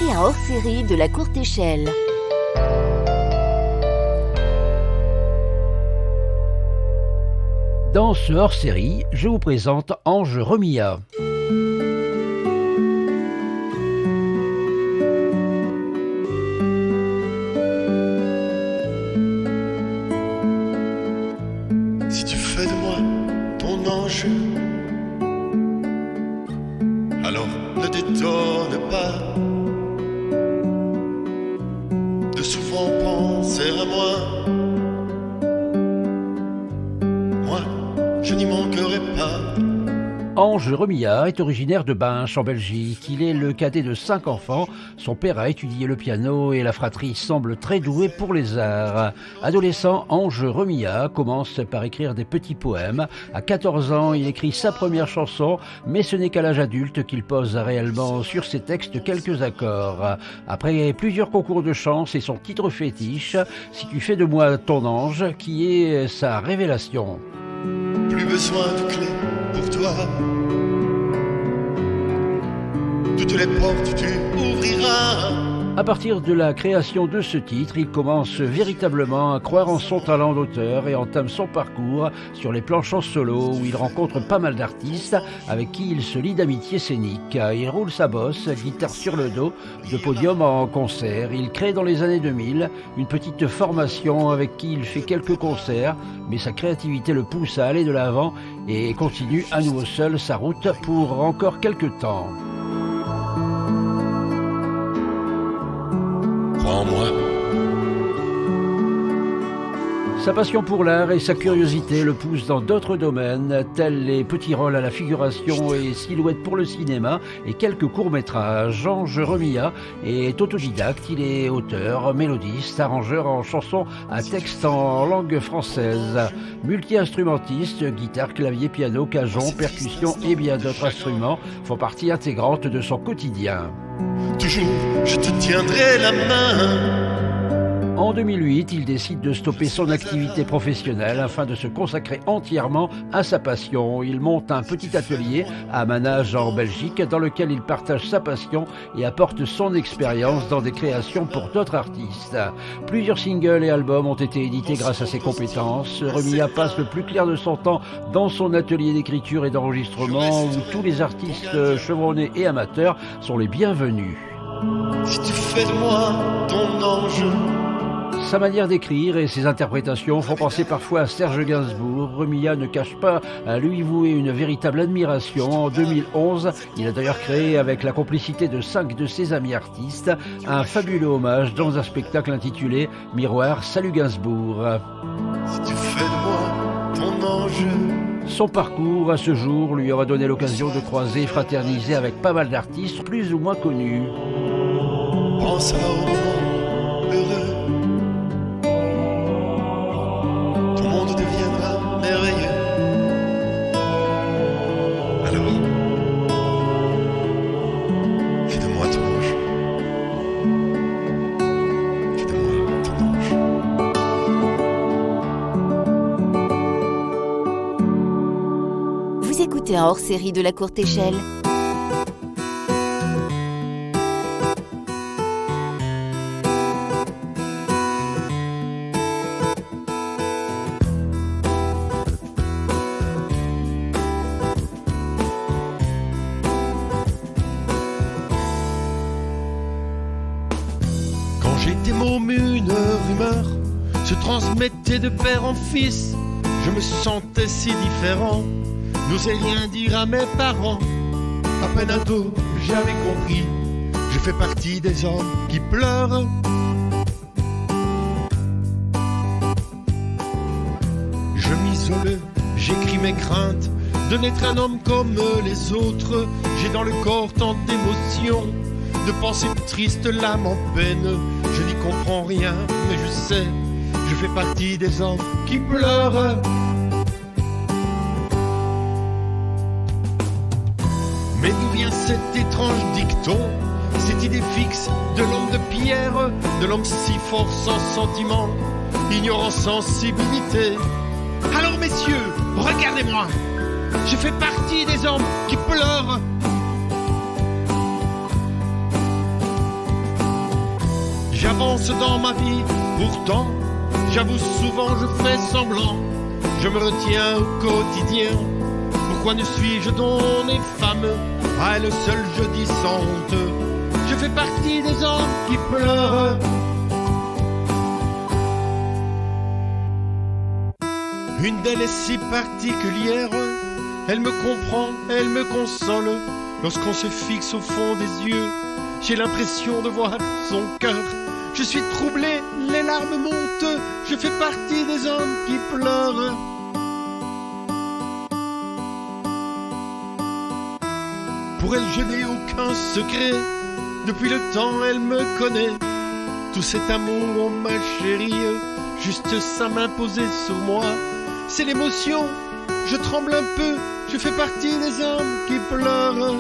Voici un hors-série de la courte échelle. Dans ce hors-série, je vous présente Ange Remilla. Si tu fais de moi ton ange, alors ne t'étonne pas de souvent penser à moi. Moi, je n'y manquerai pas. Ange Remilla est originaire de Binche en Belgique. Il est le cadet de 5 enfants. Son père a étudié le piano et la fratrie semble très douée pour les arts. Adolescent, Ange Remilla commence par écrire des petits poèmes. À 14 ans, il écrit sa première chanson, mais ce n'est qu'à l'âge adulte qu'il pose réellement sur ses textes quelques accords. Après plusieurs concours de chant, c'est son titre fétiche, « Si tu fais de moi ton ange », qui est sa révélation. Plus besoin de clés pour toi. Toutes les portes tu ouvriras. À partir de la création de ce titre, il commence véritablement à croire en son talent d'auteur et entame son parcours sur les planches en solo où il rencontre pas mal d'artistes avec qui il se lie d'amitié scénique. Il roule sa bosse, guitare sur le dos, de podium en concert. Il crée dans les années 2000 une petite formation avec qui il fait quelques concerts, mais sa créativité le pousse à aller de l'avant et continue à nouveau seul sa route pour encore quelques temps. Crois-moi. Sa passion pour l'art et sa curiosité le poussent dans d'autres domaines, tels les petits rôles à la figuration et silhouettes pour le cinéma et quelques courts-métrages. Ange Remilla est autodidacte, il est auteur, mélodiste, arrangeur en chansons à texte en langue française, multi-instrumentiste, guitare, clavier, piano, cajon, percussion et bien d'autres instruments font partie intégrante de son quotidien. Toujours, je te tiendrai la main. En 2008, il décide de stopper son activité professionnelle afin de se consacrer entièrement à sa passion. Il monte un petit atelier à Manage en Belgique dans lequel il partage sa passion et apporte son expérience dans des créations pour d'autres artistes. Plusieurs singles et albums ont été édités grâce à ses compétences. Remilla passe le plus clair de son temps dans son atelier d'écriture et d'enregistrement où tous les artistes chevronnés et amateurs sont les bienvenus. Si tu fais de moi ton ange. Sa manière d'écrire et ses interprétations font penser parfois à Serge Gainsbourg. Remilla ne cache pas à lui vouer une véritable admiration. En 2011, il a d'ailleurs créé, avec la complicité de 5 de ses amis artistes, un fabuleux hommage dans un spectacle intitulé « Miroir, salut Gainsbourg ». Si tu fais de moi ton ange. Son parcours à ce jour lui aura donné l'occasion de croiser et fraterniser avec pas mal d'artistes plus ou moins connus. Pense à un moment heureux. Ton monde deviendra merveilleux. Alors, fais de moi ton ange. Fais de moi ton ange. Vous écoutez un hors-série de la courte échelle. Quand j'étais môme, une rumeur se transmettait de père en fils. Je me sentais si différent, n'osais rien dire à mes parents. À peine ado, j'avais compris, je fais partie des hommes qui pleurent. Je m'isole, j'écris mes craintes de n'être un homme comme les autres. J'ai dans le corps tant d'émotions, de pensées tristes, l'âme en peine. Je n'y comprends rien, mais je sais, je fais partie des hommes qui pleurent. Mais d'où vient cet étrange dicton, cette idée fixe de l'homme de pierre, de l'homme si fort sans sentiment, ignorant sensibilité? Alors messieurs, regardez-moi, je fais partie des hommes qui pleurent. J'avance dans ma vie, pourtant, j'avoue souvent je fais semblant. Je me retiens au quotidien. Pourquoi ne suis-je donc né femme? À elle seule je dis sans honte. Je fais partie des hommes qui pleurent. Une d'elles est si particulière. Elle me comprend, elle me console. Lorsqu'on se fixe au fond des yeux, j'ai l'impression de voir son cœur. Je suis troublé, les larmes montent. Je fais partie des hommes qui pleurent. Pour elle, je n'ai aucun secret. Depuis le temps, elle me connaît. Tout cet amour, ma chérie, juste ça m'imposait sur moi. C'est l'émotion, je tremble un peu. Je fais partie des hommes qui pleurent.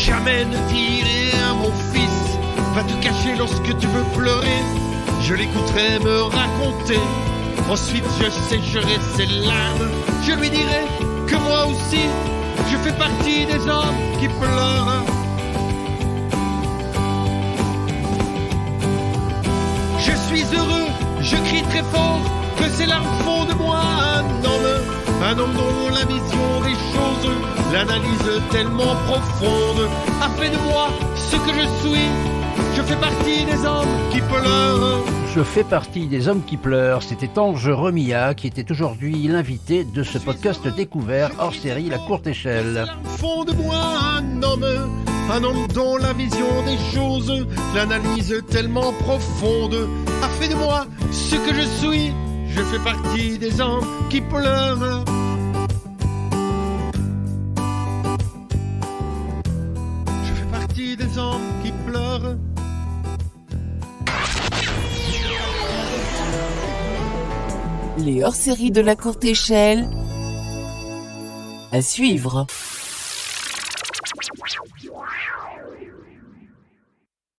Jamais ne dirai à mon fils, va te cacher lorsque tu veux pleurer. Je l'écouterai me raconter. Ensuite je sécherai ses larmes. Je lui dirai que moi aussi je fais partie des hommes qui pleurent. Je suis heureux, je crie très fort que ces larmes font de moi un homme dont la vision des choses, l'analyse tellement profonde a fait de moi ce que je suis. Je fais partie des hommes qui pleurent. Je fais partie des hommes qui pleurent. C'était Ange Remilla qui était aujourd'hui l'invité de ce podcast découvert hors série La Courte Échelle. Font de moi un homme dont la vision des choses, l'analyse tellement profonde a fait de moi ce que je suis. Je fais partie des hommes qui pleurent. Je fais partie des hommes qui pleurent. Les hors-séries de La Courte Échelle à suivre.